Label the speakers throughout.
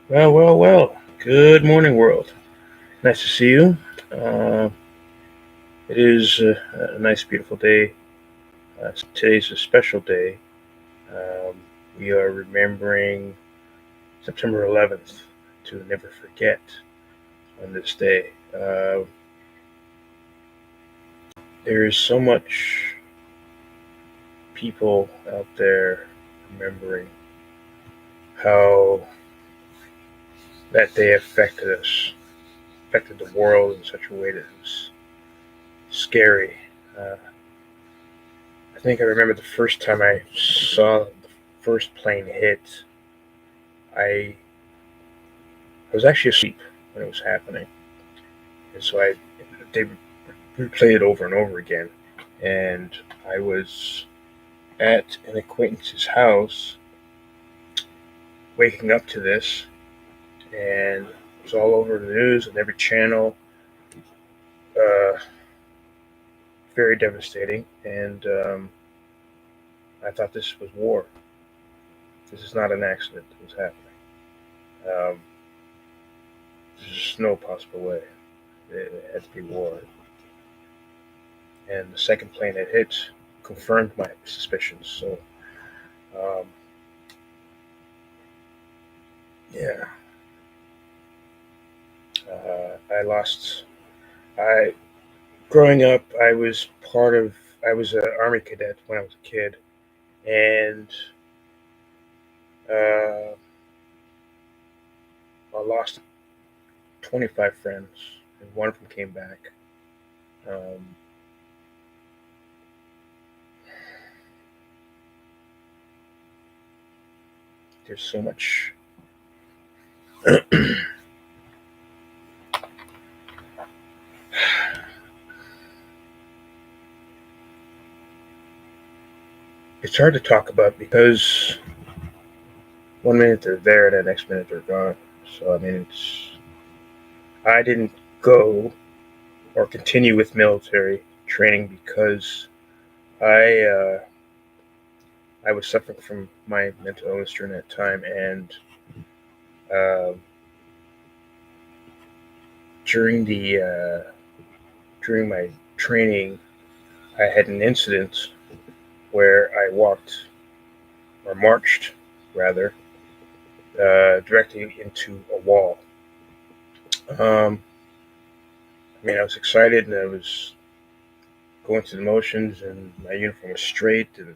Speaker 1: Well. Good morning, world. Nice to see you. Uh, it is a nice, beautiful day. Today's a special day. Um, we are remembering September 11th to never forget on this day. There is so much people out there remembering how that day affected us, affected the world in such a way that it was scary. Uh, I think I remember the first time I saw the first plane hit. I I was actually asleep when it was happening, and so they replayed it over and over again. And I was at an acquaintance's house, waking up to this, and it was all over the news and every channel. Uh, Very devastating, and I thought this was war. This is not an accident that was happening. Um, there's just no possible way. It had to be war. And the second plane that hit confirmed my suspicions. So, um, yeah, I lost. I growing up, I was an army cadet when I was a kid, and uh, I lost 25 friends, and one of them came back. Um, there's so much. It's hard to talk about because one minute they're there, the next minute they're gone. So I mean, it's I didn't go or continue with military training because I uh, I was suffering from my mental illness during that time, and uh, during the during my training, I had an incident where I walked or marched rather directly into a wall. Um, I mean, I was excited and I was going through the motions, and my uniform was straight, and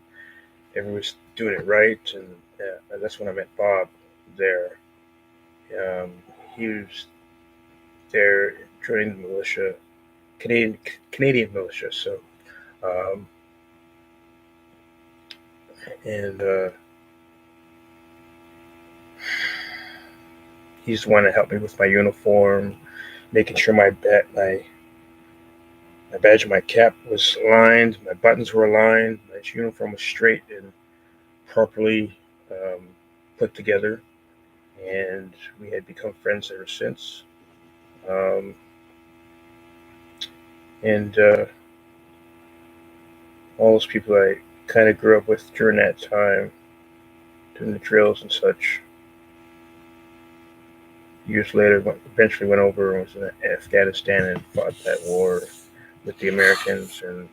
Speaker 1: everyone was doing it right, and that's when I met Bob there. Um, he was there joining the militia, Canadian militia. So, um, and he's the one that helped me with my uniform, making sure my badge and my cap was aligned, my buttons were aligned, my uniform was straight and properly um, put together, and we had become friends ever since. Um, and all those people I kind of grew up with during that time, doing the drills and such. Years later, eventually went over and was in Afghanistan and fought that war with the Americans. And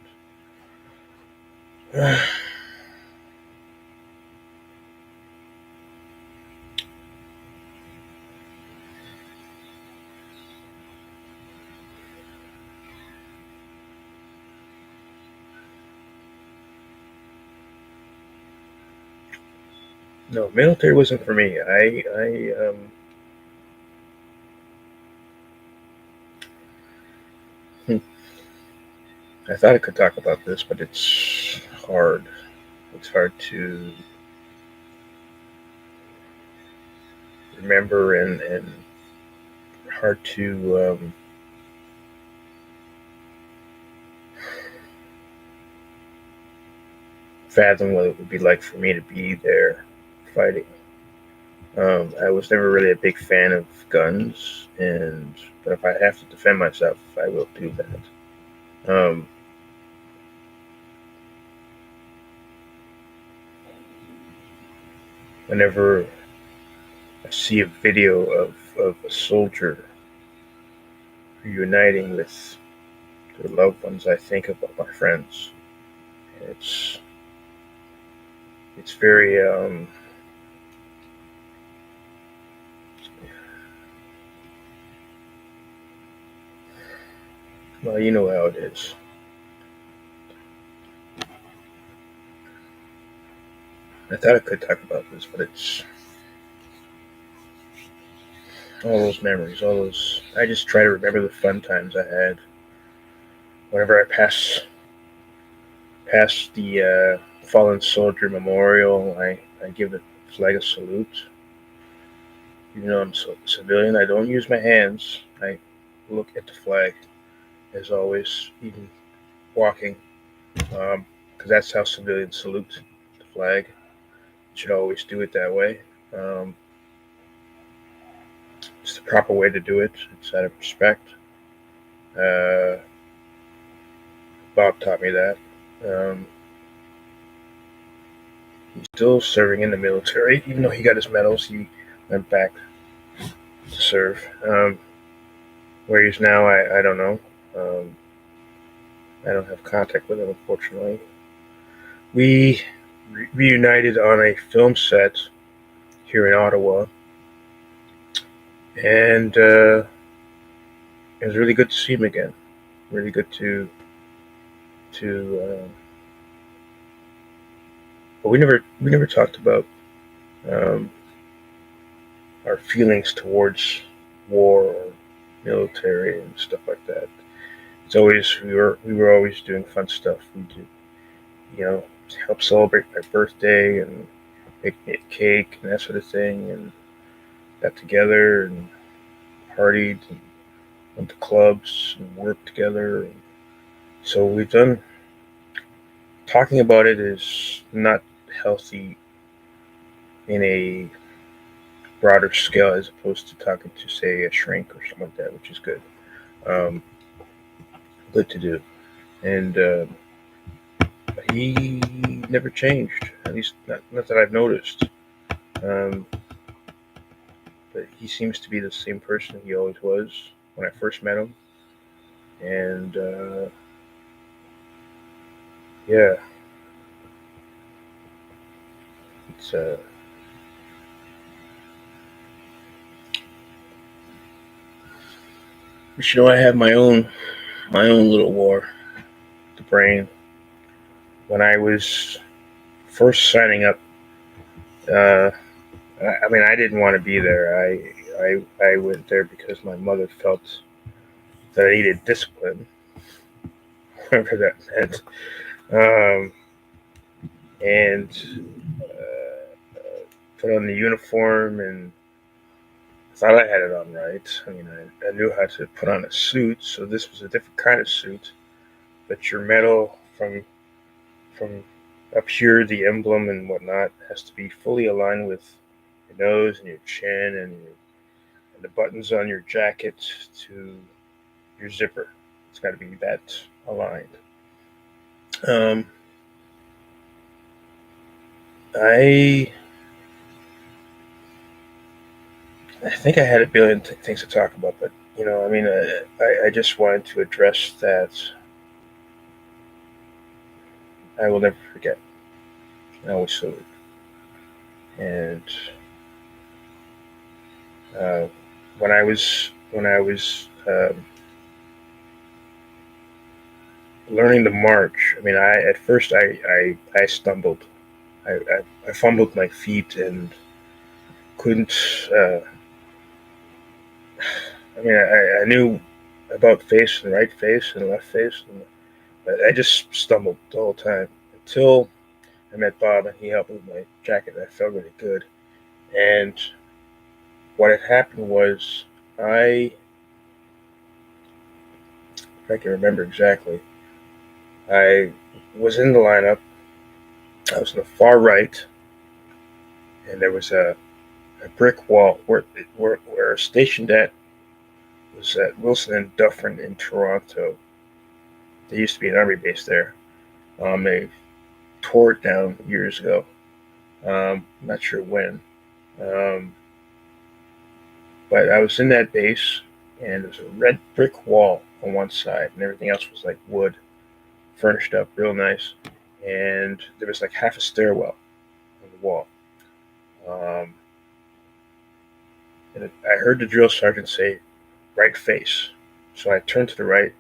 Speaker 1: no, military wasn't for me. Hmm, I thought I could talk about this, but it's hard. It's hard to remember and hard to fathom what it would be like for me to be there fighting. I was never really a big fan of guns, and but if I have to defend myself, I will do that. Whenever I see a video of a soldier reuniting with their loved ones, I think about my friends. It's it's very well, you know how it is. I thought I could talk about this, but it's all those memories, all those. I just try to remember the fun times I had. Whenever I pass the fallen soldier memorial, I give the flag a salute. Even though I'm civilian, I don't use my hands. I look at the flag, as always, even walking, because that's how civilians salute the flag. You should always do it that way. Um, it's the proper way to do it. It's out of respect. Uh, Bob taught me that. Um, he's still serving in the military, even though he got his medals. He went back to serve. Where he's now, I don't know. Um, I don't have contact with him, unfortunately. We reunited on a film set here in Ottawa, and it was really good to see him again. Really good to. But we never talked about um, our feelings towards war or military and stuff like that. It's always we were always doing fun stuff. We did, help celebrate my birthday and make cake and that sort of thing, and got together and partied and went to clubs and worked together. So we've done. Talking about it is not healthy in a broader scale as opposed to talking to, say, a shrink or something like that, which is good. Um, Good to do. And he never changed, at least not that I've noticed. Um, but he seems to be the same person he always was when I first met him. And yeah, it's I have my own little war, the brain. When I was first signing up, uh, I mean, I didn't want to be there. I went there because my mother felt that I needed discipline, whatever that meant. Um, and put on the uniform and thought I had it on right. I mean, I knew how to put on a suit, so this was a different kind of suit. But your medal from up here, the emblem and whatnot has to be fully aligned with your nose and your chin and the buttons on your jacket to your zipper. It's got to be that aligned. Um, I I think I had a billion things to talk about, but I mean, I just wanted to address that I will never forget. I always salute. And uh, when I was learning to march, I mean, I at first I stumbled. I fumbled my feet and couldn't. I mean, I knew about face and right face and left face, but I just stumbled the whole time until I met Bob and he helped me with my jacket. I felt really good. And what had happened was I, if I can remember exactly, I was in the lineup. I was in the far right, and there was a brick wall where stationed at was at Wilson and Dufferin in Toronto. There used to be an army base there. They tore it down years ago. I'm not sure when. Um, But I was in that base, and there was a red brick wall on one side, and everything else was like wood, furnished up real nice. And there was like half a stairwell on the wall. Um, and I heard the drill sergeant say, "Right face." So I turned to the right,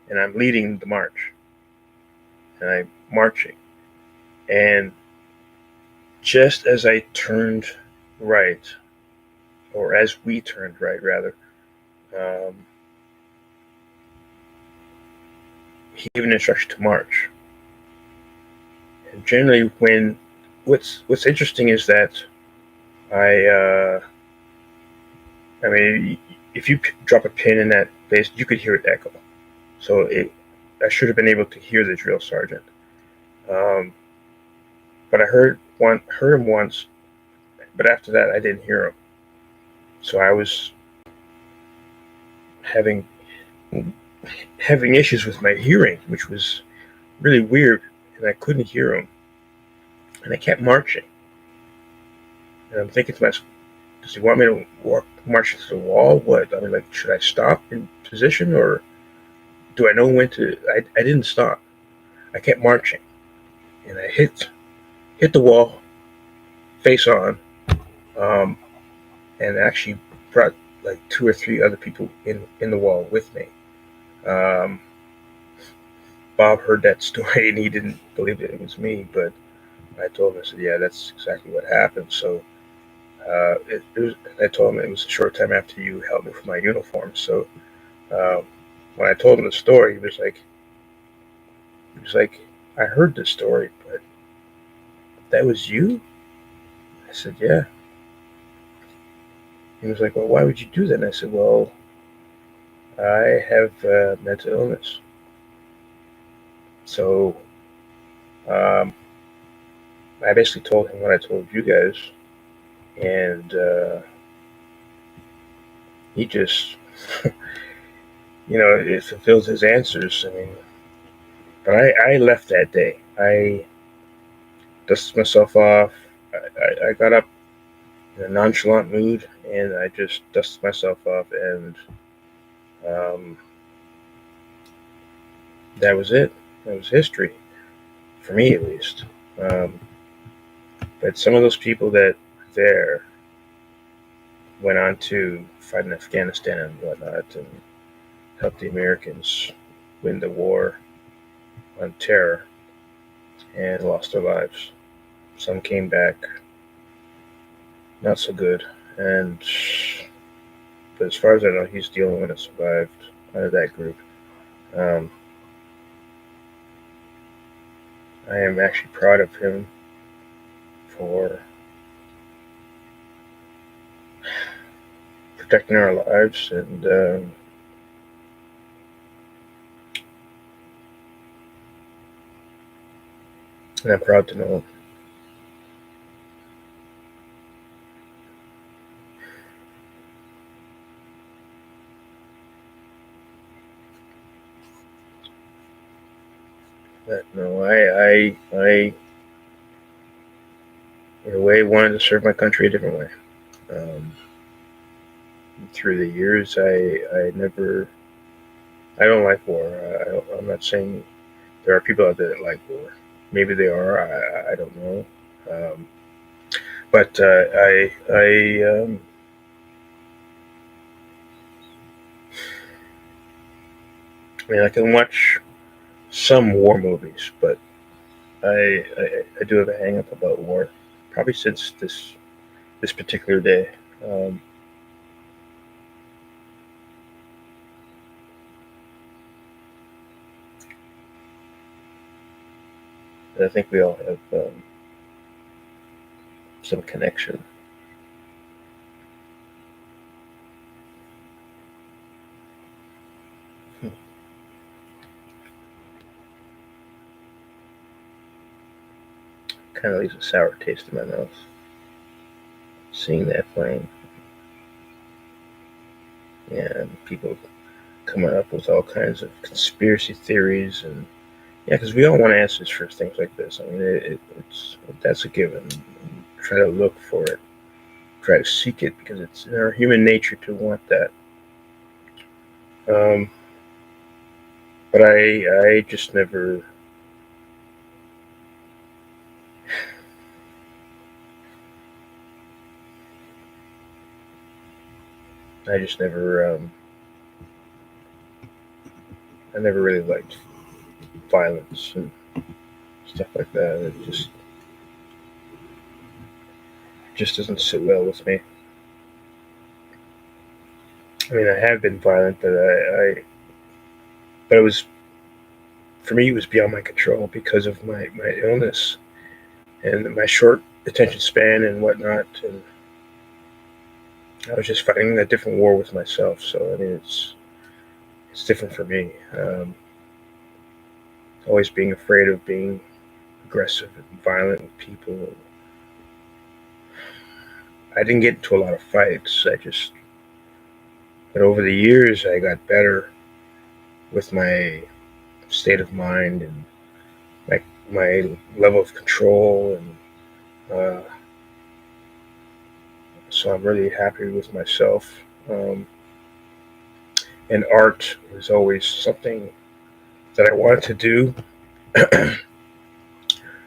Speaker 1: and I'm leading the march, and I'm marching. And just as I turned right, or as we turned right, rather, um, he gave an instruction to march. And generally, when what's interesting is that I, I mean, if you drop a pin in that base, you could hear it echo. So I should have been able to hear the drill sergeant. Um, but I heard him once, but after that, I didn't hear him. So I was having having issues with my hearing, which was really weird, and I couldn't hear him. And I kept marching, and I'm thinking to myself, does he want me to march into the wall? What? I mean, like, should I stop in position, or do I know when to? I didn't stop. I kept marching, and I hit the wall face on, um, and actually brought like two or three other people in the wall with me. Um, Bob heard that story, and he didn't believe that it was me, but I told him, I said, yeah, that's exactly what happened. So I told him it was a short time after you helped me with my uniform. So uh, when I told him the story, he was like, I heard this story, but that was you? I said, yeah. He was like, well, why would you do that? And I said, well, I have mental illness. So um, I basically told him what I told you guys, and he just, it fulfills his answers. I mean, but I left that day. I dusted myself off. I got up in a nonchalant mood, and I just dusted myself off, and um, that was it. That was history, for me at least. Um, but some of those people that were there went on to fight in Afghanistan and whatnot, and help the Americans win the war on terror, and lost their lives. Some came back not so good, and but as far as I know, he's the only one that survived out of that group. Um, I am actually proud of him for protecting our lives, and I'm proud to know him. But no, I, in a way, wanted to serve my country a different way. Um, Through the years, I don't like war. I'm not saying there are people out there that like war. Maybe they are. I don't know. Um, but I mean, I can watch some war movies, but I do have a hang up about war. Probably since this particular day. Um, I think we all have some connection. Kind of leaves a sour taste in my mouth seeing that plane and people coming up with all kinds of conspiracy theories, and yeah, because we all want answers for things like this. I mean, it's that's a given. Try to look for it. try to seek it because it's in our human nature to want that. Um, but I just never. I just never. I never really liked violence and stuff like that. It just doesn't sit well with me. I mean, I have been violent, but it was for me. It was beyond my control because of my illness and my short attention span and whatnot. And I was just fighting a different war with myself. So I mean, it's different for me. Always being afraid of being aggressive and violent with people. I didn't get into a lot of fights. But over the years, I got better with my state of mind and my level of control, and uh, so I'm really happy with myself. Um, and art was always something that I wanted to do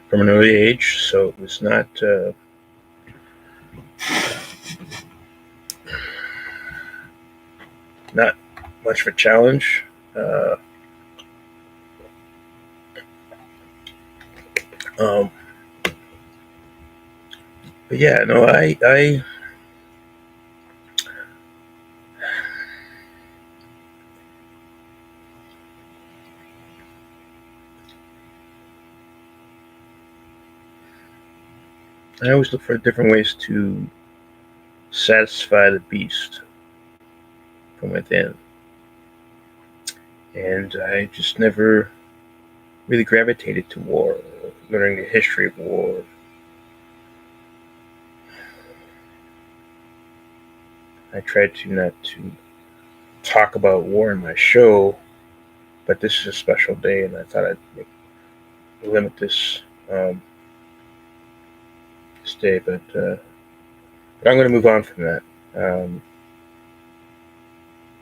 Speaker 1: from an early age. So it was not much of a challenge. Uh, um, but yeah, no, I always look for different ways to satisfy the beast from within, and I just never really gravitated to war. Learning the history of war, I tried to not to talk about war in my show, but this is a special day, and I thought I'd limit um, this day. But I'm going to move on from that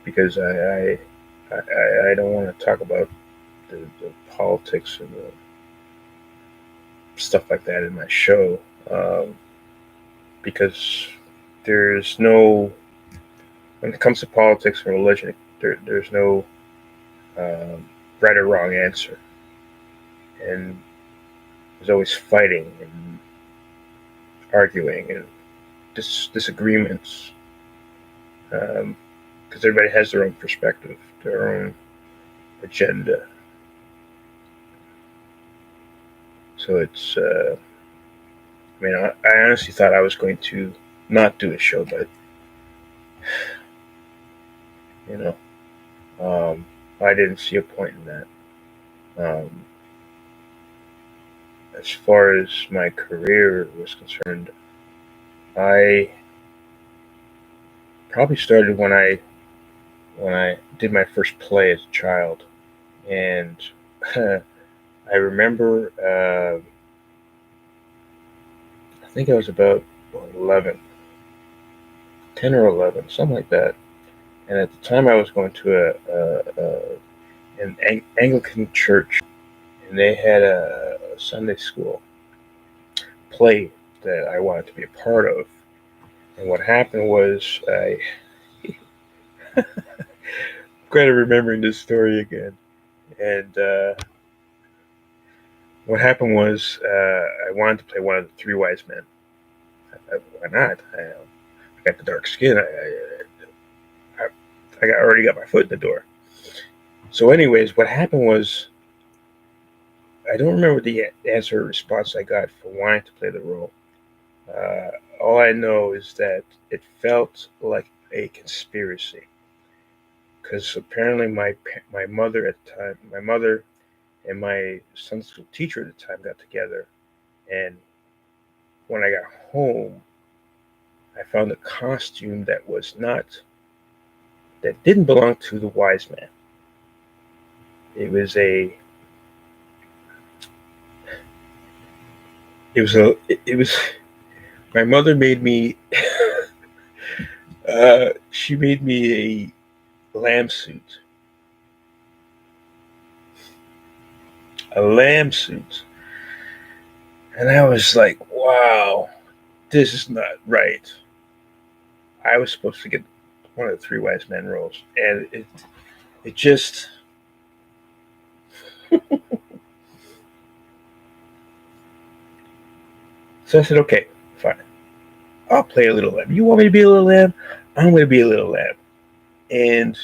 Speaker 1: because I don't want to talk about the politics and the stuff like that in my show because there's no when it comes to politics and religion, there's no right or wrong answer, and there's always fighting and arguing and disagreements because everybody has their own perspective, their own agenda. So I mean, I honestly thought I was going to not do a show, but you know, I didn't see a point in that. Um, as far as my career was concerned, I probably started when I did my first play as a child, and I remember I think I was about 11, 10 or 11, something like that. And at the time, I was going to an Anglican church, and they had a Sunday school play that I wanted to be a part of. And what happened was, I kind of remembering this story again. And what happened was, I wanted to play one of the three wise men. Why not? I got the dark skin. Already got my foot in the door. So, anyways, what happened was I don't remember the answer or response I got for wanting to play the role. Uh, all I know is that it felt like a conspiracy because apparently my mother at the time, my mother and my Sunday school teacher at the time got together, and when I got home, I found a costume that didn't belong to the wise man. It was a it was my mother made me She made me a lamb suit. A lamb suit. And I was like, wow, this is not right. I was supposed to get one of the three wise men roles. And it just, so I said, okay, fine. I'll play a little lamb. You want me to be a little lamb? I'm going to be a little lamb. And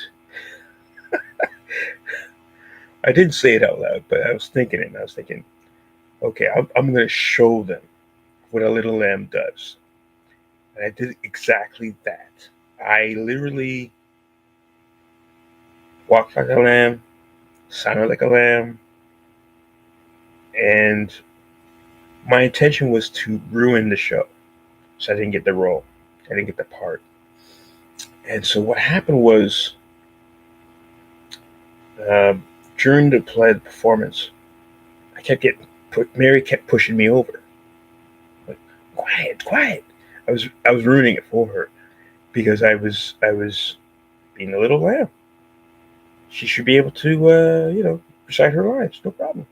Speaker 1: I didn't say it out loud, but I was thinking it. And I was thinking, okay, I'm going to show them what a little lamb does. And I did exactly that. I literally walked like a lamb, sounded like a lamb, and my intention was to ruin the show. So I didn't get the role. I didn't get the part. And so what happened was, uh, during the play, the performance, I kept getting Mary kept pushing me over. Like, quiet, quiet. I was ruining it for her because I was being a little lamb. She should be able to recite her lines, no problem.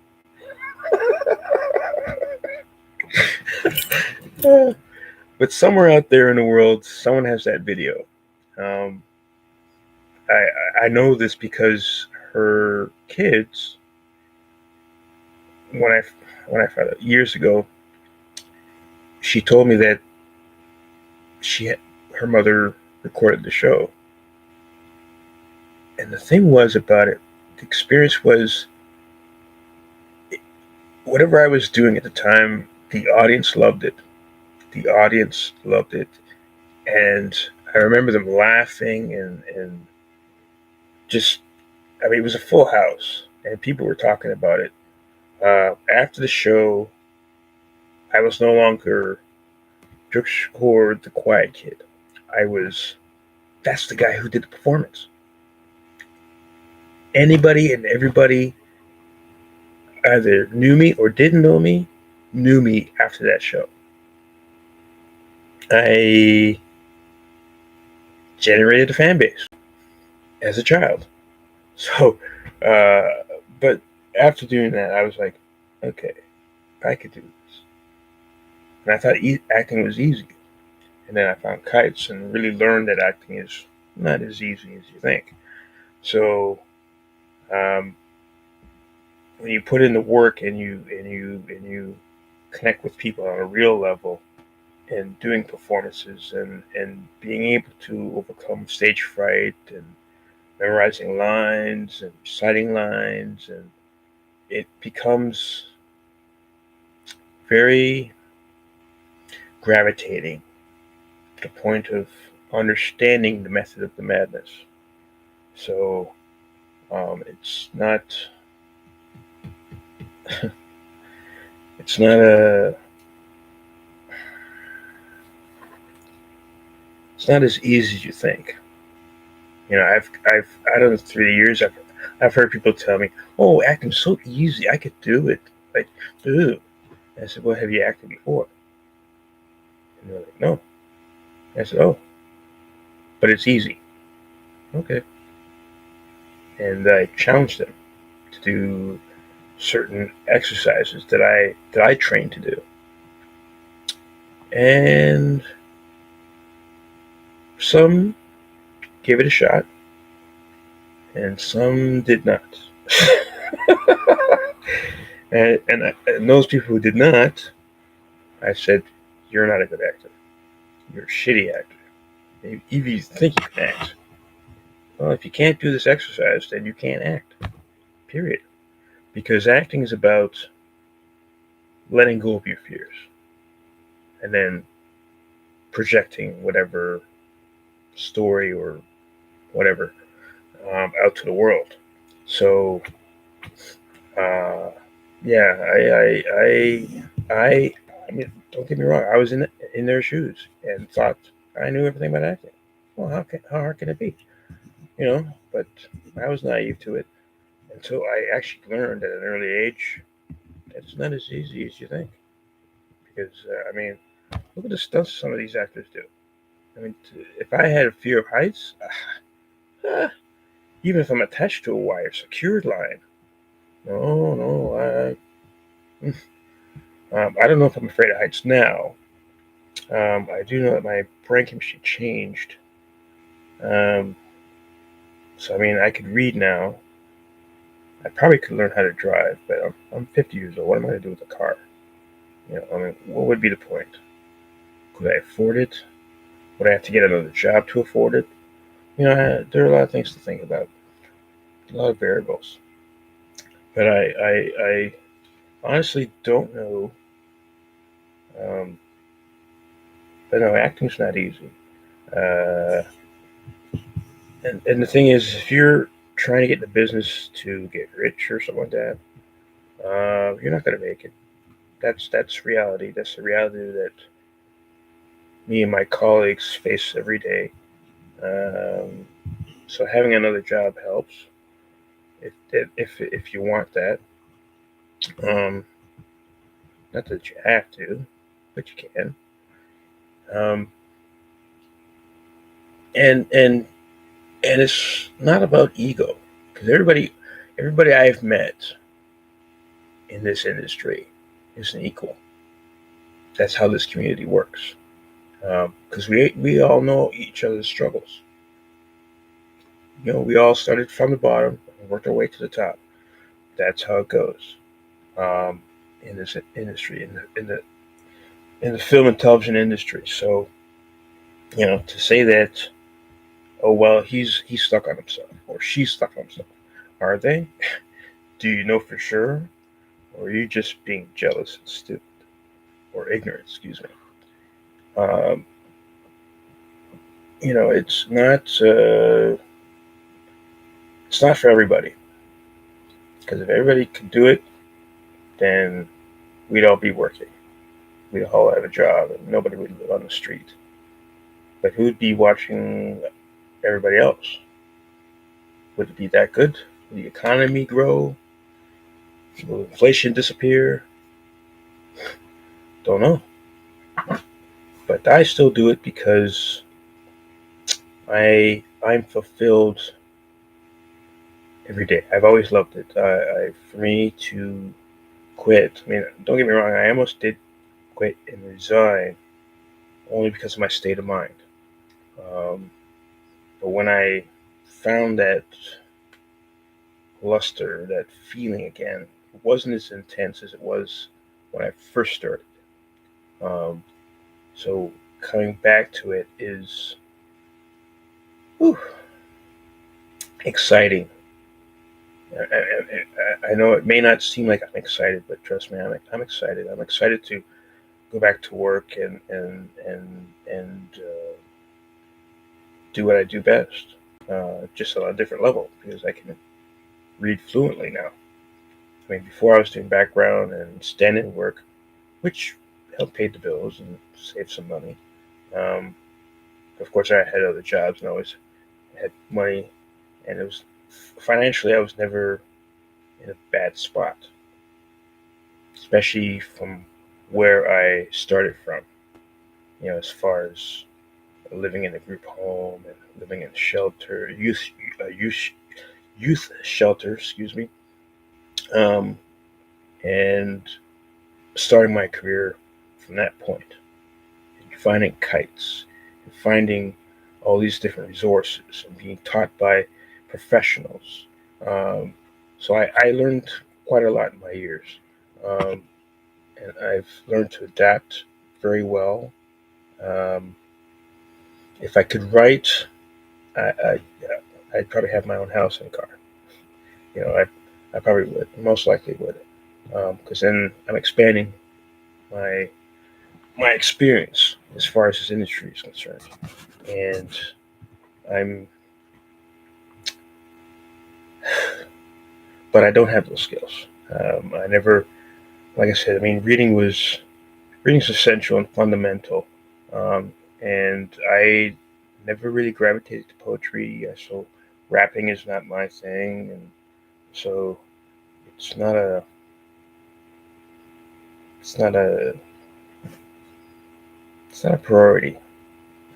Speaker 1: But somewhere out there in the world, someone has that video. Um, I know this because her kids, when I found out years ago, she told me that her mother recorded the show, and the thing was about it, the experience was whatever I was doing at the time, the audience loved it. The audience loved it, and I remember them laughing and just, I mean, it was a full house, and people were talking about it. After the show, I was no longer Joka Shakur, the quiet kid. I was, that's the guy who did the performance. Anybody and everybody either knew me or didn't know me, knew me after that show. I generated a fan base as a child. So, but after doing that, I was like, okay, I could do this. And I thought acting was easy. And then I found kites and really learned that acting is not as easy as you think. So, um, when you put in the work and you connect with people on a real level, and doing performances and being able to overcome stage fright and memorizing lines and reciting lines, and it becomes very gravitating to the point of understanding the method of the madness. So it's not it's not a it's not as easy as you think. You know, I don't know, through the years I've heard people tell me, "Oh, acting's so easy, I could do it." Like, dude, I said, "Well, have you acted before?" And they're like, "No." I said, "Oh, but it's easy." Okay. And I challenged them to do certain exercises that I trained to do, and some gave it a shot, and some did not. And those people who did not, I said, "You're not a good actor. You're a shitty actor. If you think you can act, well, if you can't do this exercise, then you can't act. Period. Because acting is about letting go of your fears and then projecting whatever story or whatever out to the world." So, uh, yeah, I mean, don't get me wrong. I was in their shoes and thought I knew everything about acting. Well, how hard can it be? You know, but I was naive to it until I actually learned at an early age that it's not as easy as you think. Because I mean, look at the stunts some of these actors do. I mean, if I had a fear of heights, uh, even if I'm attached to a wire secured line, no, I don't know if I'm afraid of heights now. I do know that my brain chemistry changed. Um, so I mean, I could read now. I probably could learn how to drive, but I'm 50 years old. What am I going to do with a car? I mean, what would be the point? Could I afford it? Would I have to get another job to afford it? There are a lot of things to think about, a lot of variables. But I honestly don't know. Um, but no, acting's not easy. Uh, and the thing is, if you're trying to get in the business to get rich or something like that, you're not going to make it. That's reality. That's the reality that me and my colleagues face every day. Um, so having another job helps if you want that. Um, Not that you have to, but you can. Um, and and it's not about ego because everybody I've met in this industry is an equal. That's how this community works. Because we all know each other's struggles. We all started from the bottom and worked our way to the top. That's how it goes um, in this industry, in the film and television industry. So to say that, oh well, he's stuck on himself or she's stuck on himself. Are they? Do you know for sure, or are you just being jealous and stupid or ignorant? Excuse me. Um, it's not for everybody. Because if everybody could do it, then we'd all be working. We'd all have a job, and nobody would live on the street. But who'd be watching everybody else? Would it be that good? Will the economy grow? Will inflation disappear? Don't know. But I still do it because I'm fulfilled every day. I've always loved it. For me to quit, I mean, don't get me wrong, I almost did quit and resign only because of my state of mind. Um, but when I found that luster, that feeling again, it wasn't as intense as it was when I first started. Um, so coming back to it is whew, exciting. I know it may not seem like I'm excited, but trust me, I'm excited. I'm excited to go back to work and do what I do best, just on a different level because I can read fluently now. I mean, before I was doing background and stand-in work, which helped pay the bills and save some money. Um, of course, I had other jobs and always had money, and it was financially I was never in a bad spot, especially from where I started from. As far as living in a group home and living in shelter, youth shelter, excuse me, um, and starting my career from that point, finding kites, and finding all these different resources, and being taught by professionals. Um, so I learned quite a lot in my years, um, and I've learned to adapt very well. Um, if I could write, I'd probably have my own house and car. I probably would, most likely would, because then I'm expanding my my experience as far as this industry is concerned, and I'm, but I don't have those skills. I never, like I said, I mean, reading's essential and fundamental, um, and I never really gravitated to poetry. So rapping is not my thing, and so it's not a it's not a it's not a priority.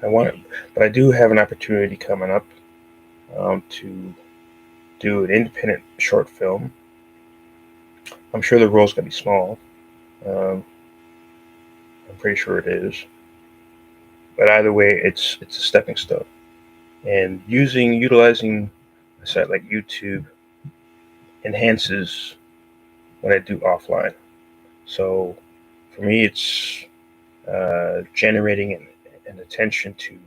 Speaker 1: I want, but I do have an opportunity coming up to do an independent short film. I'm sure the role's gonna be small. Um, I'm pretty sure it is. But either way, it's a stepping stone. And utilizing a site like YouTube enhances what I do offline. So for me, it's generating an attention to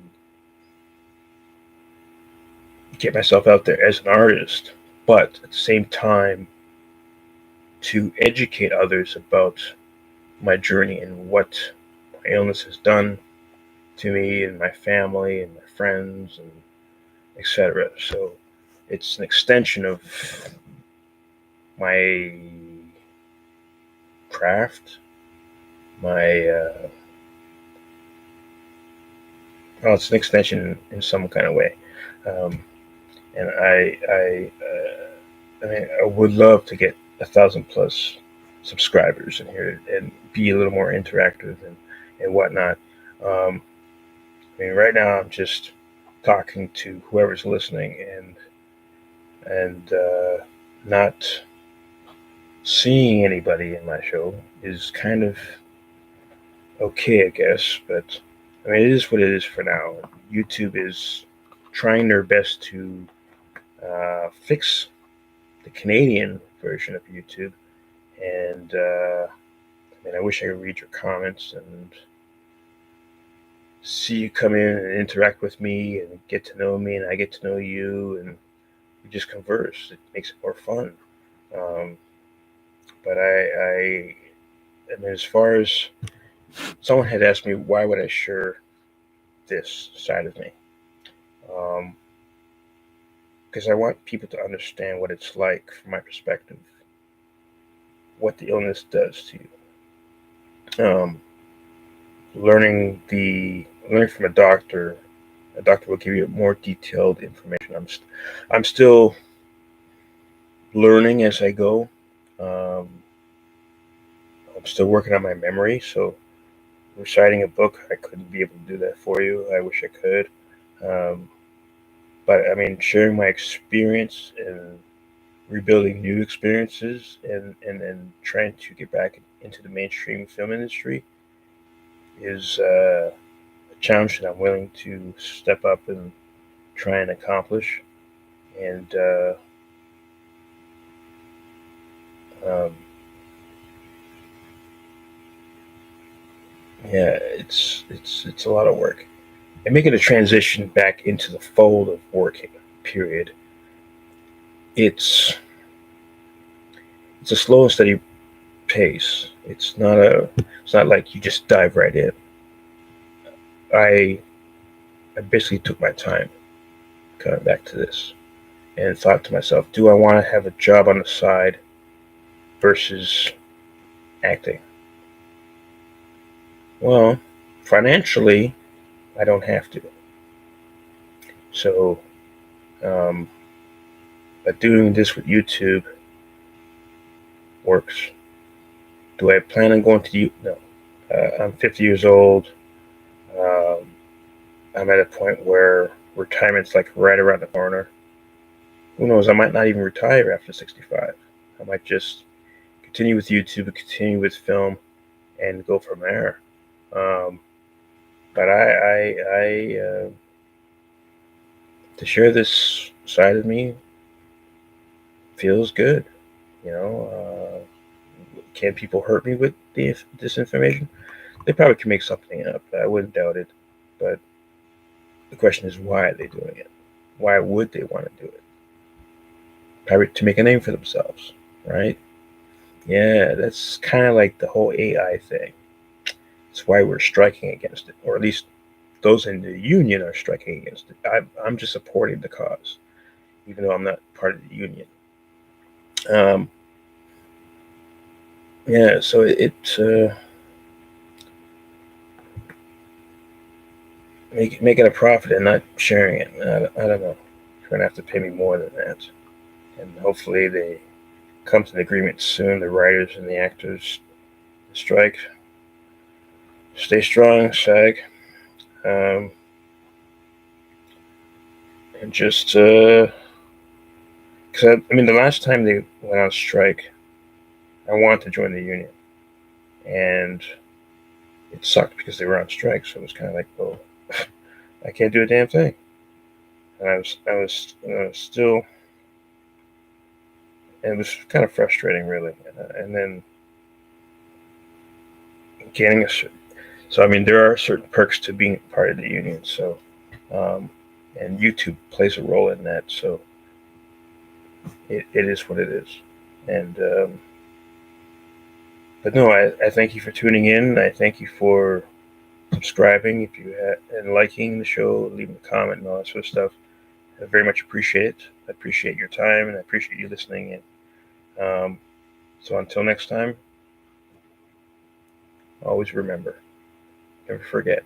Speaker 1: get myself out there as an artist, but at the same time to educate others about my journey and what my illness has done to me and my family and my friends and etc. So it's an extension of my craft, my well, it's an extension in some kind of way. Um, and I mean, I would love to get 1,000+ subscribers in here and be a little more interactive and whatnot. Um, I mean, right now I'm just talking to whoever's listening and not seeing anybody in my show is kind of okay, I guess. But I mean, it is what it is for now. YouTube is trying their best to fix the Canadian version of YouTube, and I mean, I wish I could read your comments and see you come in and interact with me and get to know me, and I get to know you, and we just converse. It makes it more fun. Um, but I mean, as far as someone had asked me, why would I share this side of me? Because I want people to understand what it's like from my perspective, what the illness does to you. Learning from a doctor will give you more detailed information. I'm still learning as I go. Um, I'm still working on my memory, so reciting a book, I couldn't be able to do that for you. I wish I could. Um, but I mean, sharing my experience and rebuilding new experiences and trying to get back into the mainstream film industry is a challenge that I'm willing to step up and try and accomplish. And um, yeah, it's a lot of work. And making a transition back into the fold of working, period. It's it's a slow and steady pace. It's not like you just dive right in. I I basically took my time coming back to this and thought to myself, do I want to have a job on the side versus acting? Well, financially, I don't have to. So, um, but doing this with YouTube works. Do I plan on going to No. I'm 50 years old. Um, I'm at a point where retirement's like right around the corner. Who knows? I might not even retire after 65. I might just continue with YouTube, continue with film, and go from there. Um, but to share this side of me feels good. You know, can people hurt me with this information? They probably can make something up. I wouldn't doubt it. But the question is, why are they doing it? Why would they want to do it? Probably to make a name for themselves, right? Yeah, that's kind of like the whole AI thing. It's why we're striking against it, or at least those in the union are striking against it. I'm just supporting the cause, even though I'm not part of the union. Um, yeah, so making a profit and not sharing it. I don't know. You're gonna have to pay me more than that, and hopefully they come to an agreement soon. The writers and the actors strike. Stay strong, SAG. Um, just because I mean, the last time they went on strike, I wanted to join the union, and it sucked because they were on strike. So it was kind of like, well, I can't do a damn thing. And I was still, and it was kind of frustrating, really. And then getting a, so I mean, there are certain perks to being part of the union. So, um, and YouTube plays a role in that. So it is what it is. And but no, I thank you for tuning in. I thank you for subscribing if you and liking the show, leaving a comment, and all that sort of stuff. I very much appreciate it. I appreciate your time, and I appreciate you listening. And so until next time, always remember, never forget.